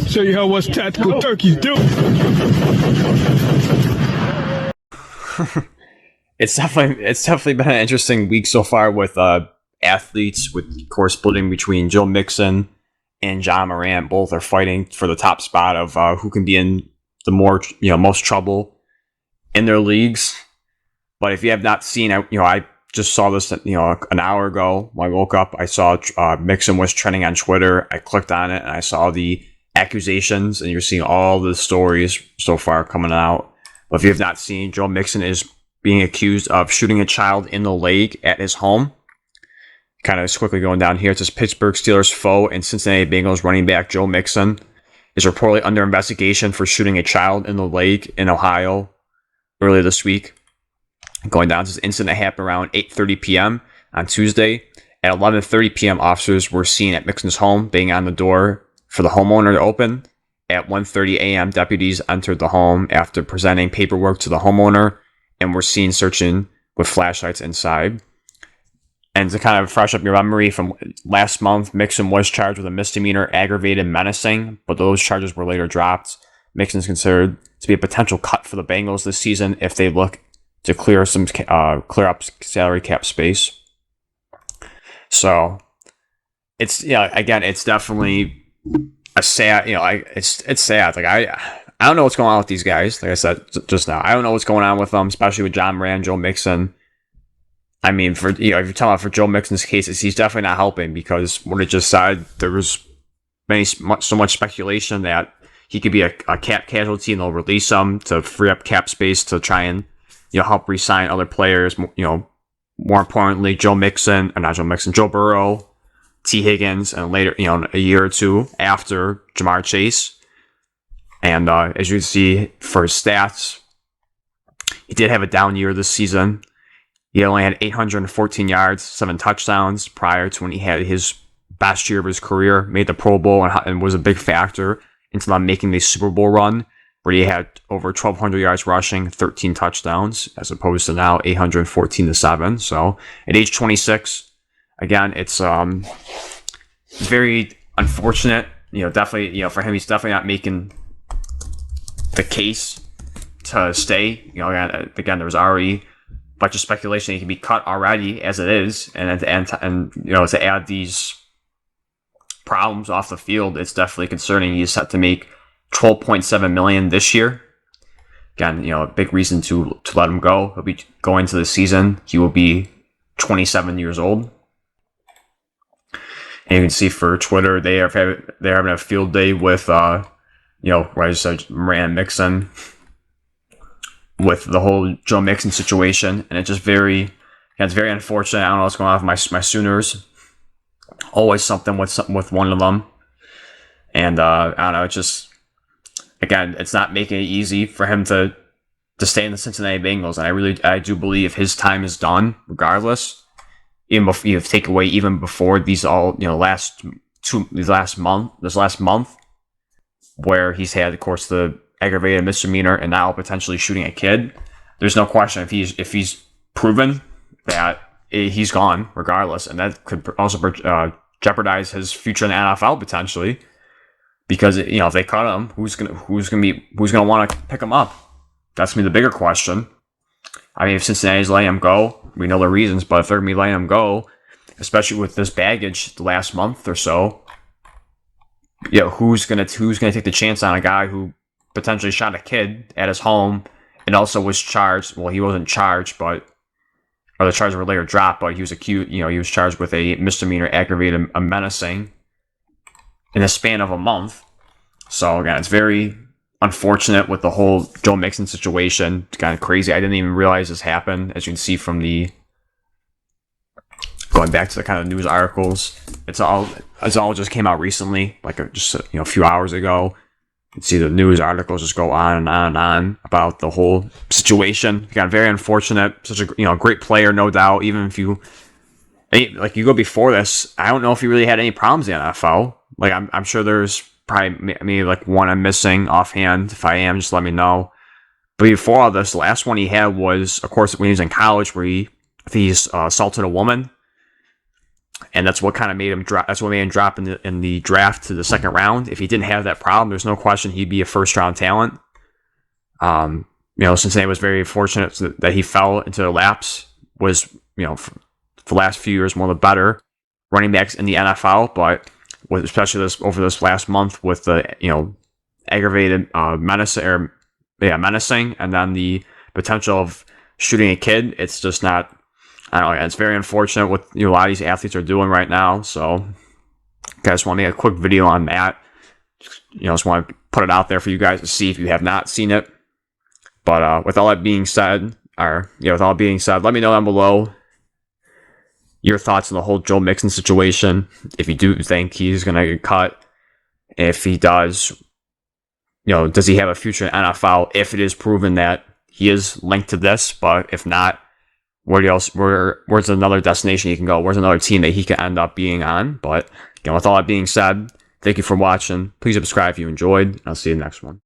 Show you how us tactical turkeys do. It's definitely been an interesting week so far with athletes, with of course splitting between Joe Mixon and John Morant. Both are fighting for the top spot of who can be in the most trouble in their leagues. But if you have not seen, I just saw this an hour ago when I woke up. I saw Mixon was trending on Twitter. I clicked on it and I saw the accusations, and you're seeing all the stories so far coming out. But if you have not seen, Joe Mixon is being accused of shooting a child in the leg at his home. Kind of quickly going down here, it says Pittsburgh Steelers foe and Cincinnati Bengals running back Joe Mixon is reportedly under investigation for shooting a child in the leg in Ohio earlier this week. Going down, this incident happened around 8:30 p.m. on Tuesday. At 11:30 p.m., officers were seen at Mixon's home, banging on the door for the homeowner to open. At 1:30 a.m., deputies entered the home after presenting paperwork to the homeowner and were seen searching with flashlights inside. And to kind of fresh up your memory from last month, Mixon was charged with a misdemeanor aggravated menacing, but those charges were later dropped. Mixon is considered to be a potential cut for the Bengals this season if they look to clear up salary cap space. So it's it's definitely a sad, it's sad. Like I don't know what's going on with these guys. Like I said just now, I don't know what's going on with them, especially with John Moran, Joe Mixon. I mean, if you're talking about for Joe Mixon's cases, he's definitely not helping, because what it just said, there was so much speculation that he could be a cap casualty and they'll release him to free up cap space to try and help re-sign other players. More importantly, Joe Burrow, T. Higgins, and later, a year or two after, Jamar Chase. And as you can see for his stats, he did have a down year this season. He only had 814 yards, 7 touchdowns prior to when he had his best year of his career, made the Pro Bowl, and was a big factor into them making the Super Bowl run, where he had over 1,200 yards rushing, 13 touchdowns, as opposed to now 814 to 7. So at age 26, again, it's very unfortunate. Definitely, for him, he's definitely not making the case to stay. Again, there's already a bunch of speculation he can be cut already as it is, and to add these problems off the field, it's definitely concerning. He's set to make $12.7 million this year. Again, a big reason to let him go. He'll be going into the season. He will be 27 years old. And you can see for Twitter, they're having a field day with where I said Moran Mixon, with the whole Joe Mixon situation, and it's very unfortunate. I don't know what's going on with my Sooners. Always something with one of them, and I don't know. It's just, again, it's not making it easy for him to stay in the Cincinnati Bengals, and I do believe his time is done, regardless. Even before you take away, even before these this last month, where he's had, of course, the aggravated misdemeanor and now potentially shooting a kid. There's no question if he's proven that he's gone regardless, and that could also jeopardize his future in the NFL potentially, because if they cut him, who's gonna want to pick him up? That's gonna be the bigger question. I mean, if Cincinnati's letting him go, we know the reasons, but if they're gonna be letting him go, especially with this baggage the last month or so, who's gonna take the chance on a guy who potentially shot a kid at his home and also was charged? Well, he wasn't charged, or the charges were later dropped, but he was accused, he was charged with a misdemeanor aggravated menacing in the span of a month. So again, it's very unfortunate with the whole Joe Mixon situation. It's kind of crazy. I didn't even realize this happened, as you can see from going back to the kind of news articles. It's all just came out recently, like just a few hours ago. You can see the news articles just go on and on and on about the whole situation. Again, very unfortunate. Such a great player, no doubt. Even if you go before this, I don't know if he really had any problems in the NFL. Like I'm sure there's probably maybe like one I'm missing offhand. If I am, just let me know. But before all this, the last one he had was, of course, when he was in college, where he assaulted a woman. and that's what kind of made him drop. That's what made him drop in the draft to the second round. If he didn't have that problem, there's no question he'd be a first round talent. Cincinnati was very fortunate that he fell into their laps. Was for the last few years one of the better running backs in the NFL, but especially over this last month with the aggravated menacing, and then the potential of shooting a kid, it's just not. I don't know. It's very unfortunate what a lot of these athletes are doing right now. So, I just want to make a quick video on that. Just want to put it out there for you guys to see if you have not seen it. But with all that being said, let me know down below your thoughts on the whole Joe Mixon situation. If you do think he's going to get cut, if he does, does he have a future in NFL? If it is proven that he is linked to this, but if not, where's another destination he can go? Where's another team that he can end up being on? But with all that being said, thank you for watching. Please subscribe if you enjoyed. I'll see you in the next one.